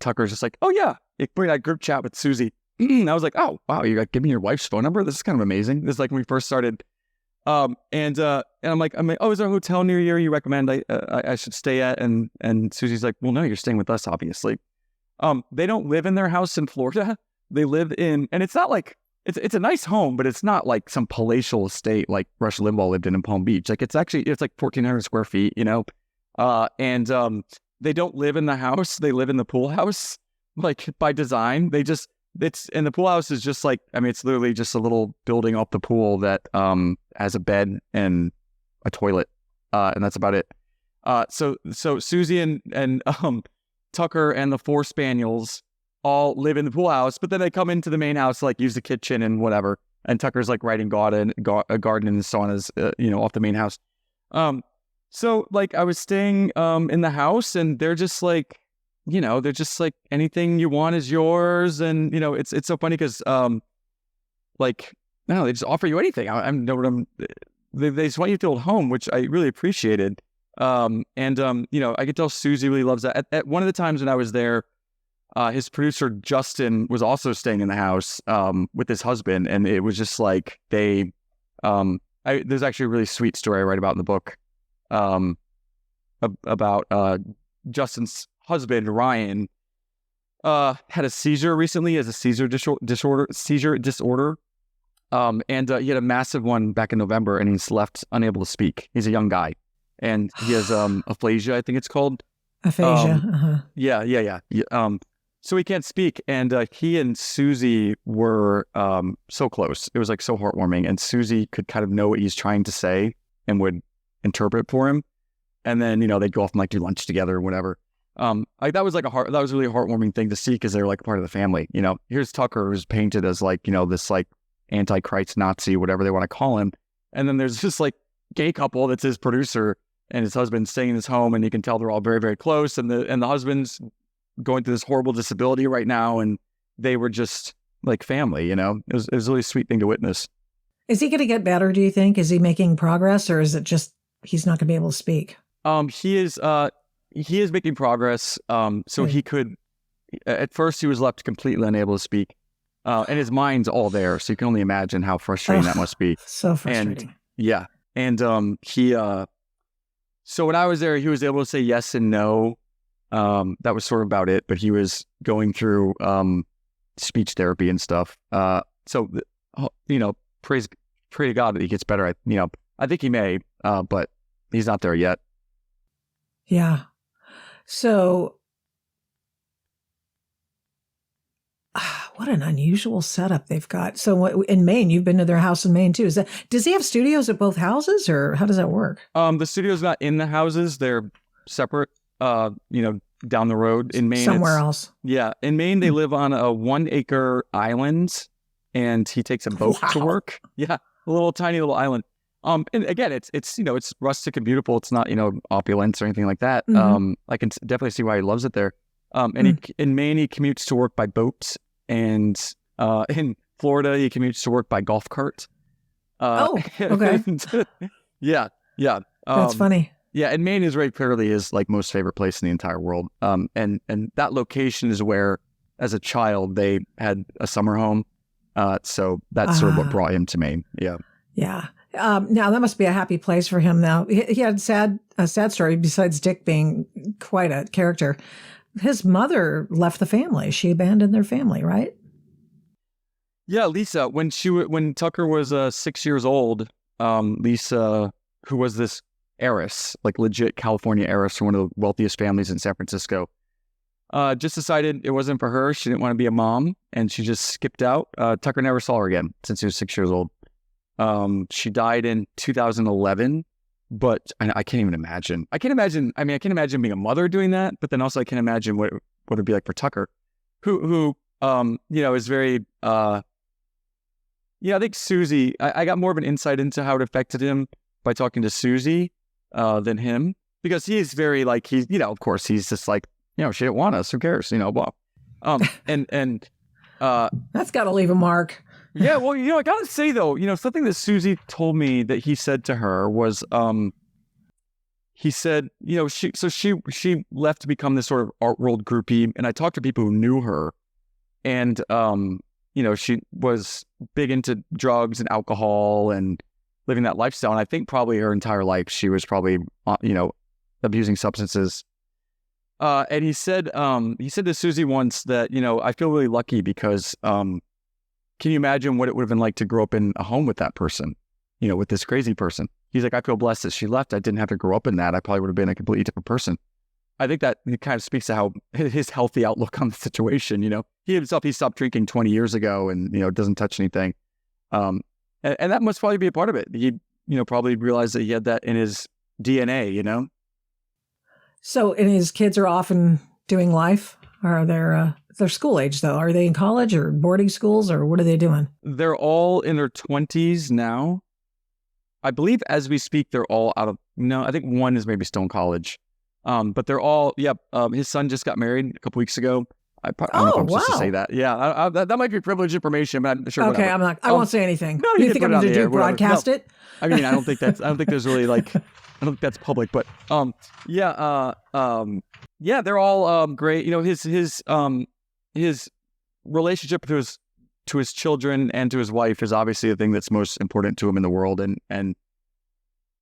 Tucker's just like, oh yeah, bring that group chat with Susie. I was like, oh wow, you got give me your wife's phone number? This is kind of amazing. This is like when we first started. And I'm like, oh, is there a hotel near you recommend I should stay at? And Susie's like, well, no, you're staying with us, obviously. They don't live in their house in Florida. They live in, and it's not like, it's a nice home, but it's not like some palatial estate like Rush Limbaugh lived in Palm Beach. Like, it's like 1,400 square feet, and they don't live in the house. They live in the pool house, like, by design. And the pool house is just like, it's literally just a little building off the pool that has a bed and a toilet, and that's about it. So Susie and Tucker and the 4 spaniels all live in the pool house, but then they come into the main house to like use the kitchen and whatever. And Tucker's like writing garden and saunas, off the main house. So like I was staying in the house, and they're just like, they're just like, anything you want is yours. And, it's so funny because, they just offer you anything. They just want you to feel at home, which I really appreciated. I could tell Susie really loves that. At one of the times when I was there, his producer Justin was also staying in the house with his husband, and it was just like they. There's actually a really sweet story I write about in the book about Justin's husband Ryan had a seizure recently. He has a seizure disorder. And he had a massive one back in November, and he's left unable to speak. He's a young guy, and he has aphasia, I think it's called. Aphasia. Yeah. So he can't speak, and he and Susie were so close. It was like so heartwarming, and Susie could kind of know what he's trying to say and would interpret for him. And then they'd go off and like do lunch together or whatever. That was really a heartwarming thing to see, because they were like a part of the family. Here's Tucker, who's painted as like this like Antichrist Nazi, whatever they want to call him, and then there's this like gay couple that's his producer and his husband staying in his home, and you can tell they're all very, very close, and the husband's going through this horrible disability right now, and they were just like family. It was a really sweet thing to witness. Is he going to get better, do you think? Is he making progress, or is it just he's not going to be able to speak? He is making progress. He could, at first he was left completely unable to speak. And his mind's all there, so you can only imagine how frustrating that must be. So frustrating. So when I was there, he was able to say yes and no. That was sort of about it, but he was going through speech therapy and stuff. Praise to God that he gets better. I think he may, but he's not there yet. Yeah. So what an unusual setup they've got. So in Maine, you've been to their house in Maine too. Does he have studios at both houses, or how does that work? The studio's not in the houses. They're separate, down the road. In Maine, somewhere else. Yeah. In Maine, they live on a 1-acre island, and he takes a boat to work. Yeah. A little tiny little island. And again, it's rustic and beautiful. It's not, opulence or anything like that. Mm-hmm. I can definitely see why he loves it there. In Maine, he commutes to work by boat, and in Florida, he commutes to work by golf cart. Okay. Yeah. That's funny. Yeah, and Maine is very clearly his like most favorite place in the entire world. And that location is where, as a child, they had a summer home. So that's sort of what brought him to Maine. Yeah. Yeah. Now that must be a happy place for him. Now he had a sad story. Besides Dick being quite a character, his mother left the family. She abandoned their family, right? Yeah, Lisa. When Tucker was 6 years old, Lisa, who was this heiress, like legit California heiress from one of the wealthiest families in San Francisco, just decided it wasn't for her. She didn't want to be a mom, and she just skipped out. Tucker never saw her again since he was 6 years old. She died in 2011, but I can't even imagine. I can't imagine being a mother doing that, but then also I can't imagine what it'd be like for Tucker, who is very, I think Susie, I got more of an insight into how it affected him by talking to Susie, than him, because he is very like, of course he's just like, she didn't want us, who cares, blah. That's got to leave a mark. Yeah, well, I gotta say though, something that Susie told me that he said to her was, he said, she left to become this sort of art world groupie, and I talked to people who knew her, and she was big into drugs and alcohol and living that lifestyle, and I think probably her entire life she was probably abusing substances. And he said to Susie once that, I feel really lucky because can you imagine what it would have been like to grow up in a home with that person, with this crazy person? He's like, I feel blessed that she left. I didn't have to grow up in that. I probably would have been a completely different person. I think that it kind of speaks to how his healthy outlook on the situation, he stopped drinking 20 years ago and, doesn't touch anything. And that must probably be a part of it. He, probably realized that he had that in his DNA, So, and his kids are often doing life? Or they're school age though? Are they in college or boarding schools, or what are they doing? They're all in their 20s now. I believe as we speak, they're all out of, I think one is maybe still in college. But they're all, his son just got married a couple weeks ago. I don't know if I'm supposed to wow. say that. Yeah, that might be privileged information, but I'm sure. Okay, whatever. I'm not. I won't say anything. No, you think I'm going to do broadcast it? I mean, I don't think there's really like, I don't think that's public, but yeah, they're all great. You know, his relationship to his children and to his wife is obviously the thing that's most important to him in the world, and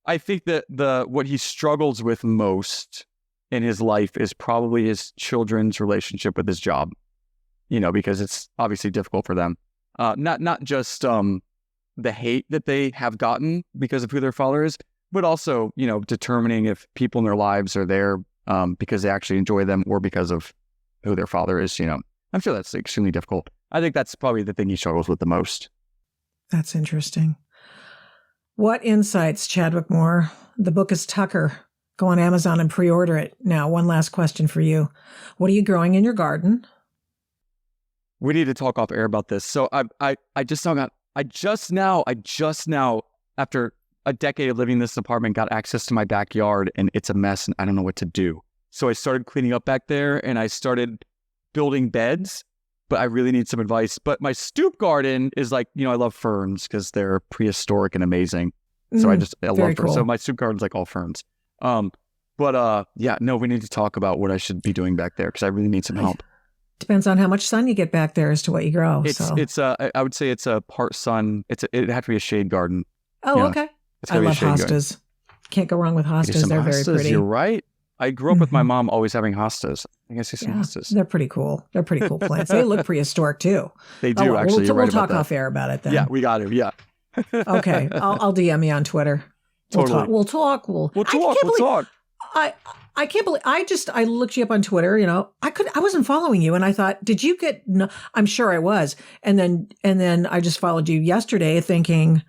I think that what he struggles with most in his life is probably his children's relationship with his job. You know, because it's obviously difficult for them. Not just the hate that they have gotten because of who their father is, but also, you know, determining if people in their lives are there because they actually enjoy them or because of who their father is. You know, I'm sure that's extremely difficult. I think that's probably the thing he struggles with the most. That's interesting. What insights, Chadwick Moore? The book is Tucker. Go on Amazon and pre-order it. Now, one last question for you. What are you growing in your garden? We need to talk off air about this. So I just now, after a decade of living in this apartment, got access to my backyard, and it's a mess, and I don't know what to do. So I started cleaning up back there, and I started building beds, but I really need some advice. But my stoop garden is like, you know, I love ferns because they're prehistoric and amazing. So I love ferns. Cool. So my stoop garden's like all ferns. We need to talk about what I should be doing back there because I really need some help. Depends on how much sun you get back there as to what you grow. I would say it's a part sun. It'd have to be a shade garden. Oh, yeah. Okay. I love hostas. Can't go wrong with hostas. They're very pretty. You're right. I grew up with my mom always having hostas. I guess some hostas. They're pretty cool. They're pretty cool plants. They look prehistoric too. They do actually. We'll talk off air about it then. Yeah, we got to. Yeah. Okay. I'll DM you on Twitter. Totally. We'll talk. I can't believe I looked you up on Twitter, you know. I wasn't following you and I thought, did you get no, I'm sure I was. And then I just followed you yesterday thinking,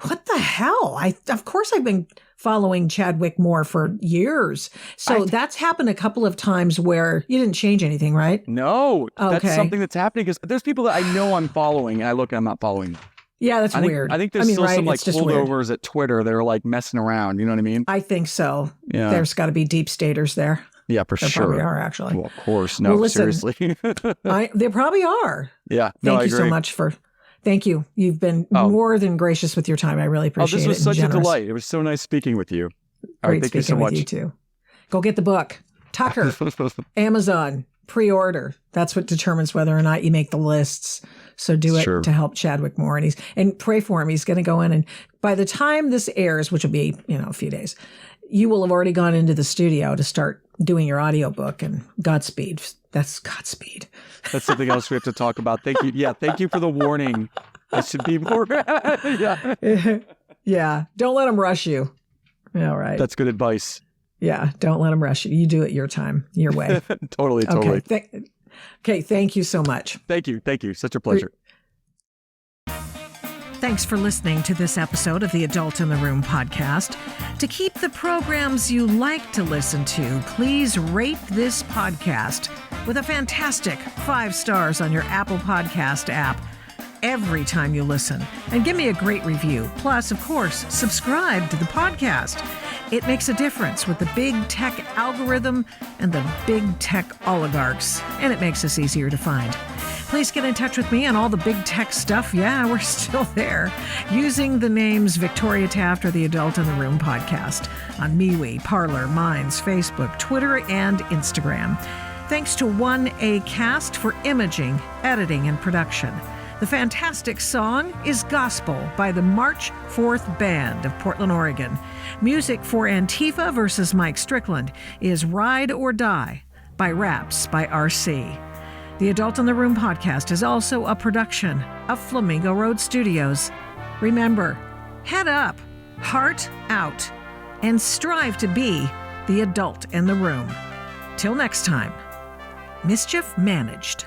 what the hell? Of course I've been following Chadwick Moore for years. So that's happened a couple of times where you didn't change anything, right? No. Okay. That's something that's happening because there's people that I know I'm following and I look and I'm not following them. Yeah, that's weird. I think there's still some like holdovers at Twitter that are like messing around. You know what I mean? I think so. Yeah. There's got to be deep staters there. Yeah, for sure. There probably are, actually. Well, of course. No, listen, seriously. They probably are. Yeah. Thank you so much thank you. You've been more than gracious with your time. I really appreciate it. This was such a delight. It was so nice speaking with you. All right, thank you so much. With you too. Go get the book. Tucker, Amazon, pre-order. That's what determines whether or not you make the lists. So do it to help Chadwick Moore, and pray for him. He's going to go in, and by the time this airs, which will be a few days, you will have already gone into the studio to start doing your audiobook. And Godspeed. That's Godspeed. That's something else we have to talk about. Thank you. Yeah, thank you for the warning. I should be more. Yeah. Don't let him rush you. All right. That's good advice. Yeah. Don't let him rush you. You do it your time, your way. Totally. Okay, thank you so much. Thank you. Such a pleasure. Thanks for listening to this episode of the Adult in the Room podcast. To keep the programs you like to listen to, please rate this podcast with a fantastic 5 stars on your Apple Podcast app every time you listen. And give me a great review. Plus, of course, subscribe to the podcast. It makes a difference with the big tech algorithm and the big tech oligarchs, and it makes us easier to find. Please get in touch with me on all the big tech stuff. Yeah, we're still there. Using the names Victoria Taft or the Adult in the Room podcast on MeWe, Parler, Minds, Facebook, Twitter, and Instagram. Thanks to 1ACast for imaging, editing, and production. The fantastic song is Gospel by the March 4th Band of Portland, Oregon. Music for Antifa versus Mike Strickland is Ride or Die by Raps by RC. The Adult in the Room podcast is also a production of Flamingo Road Studios. Remember, head up, heart out, and strive to be the adult in the room. Till next time, mischief managed.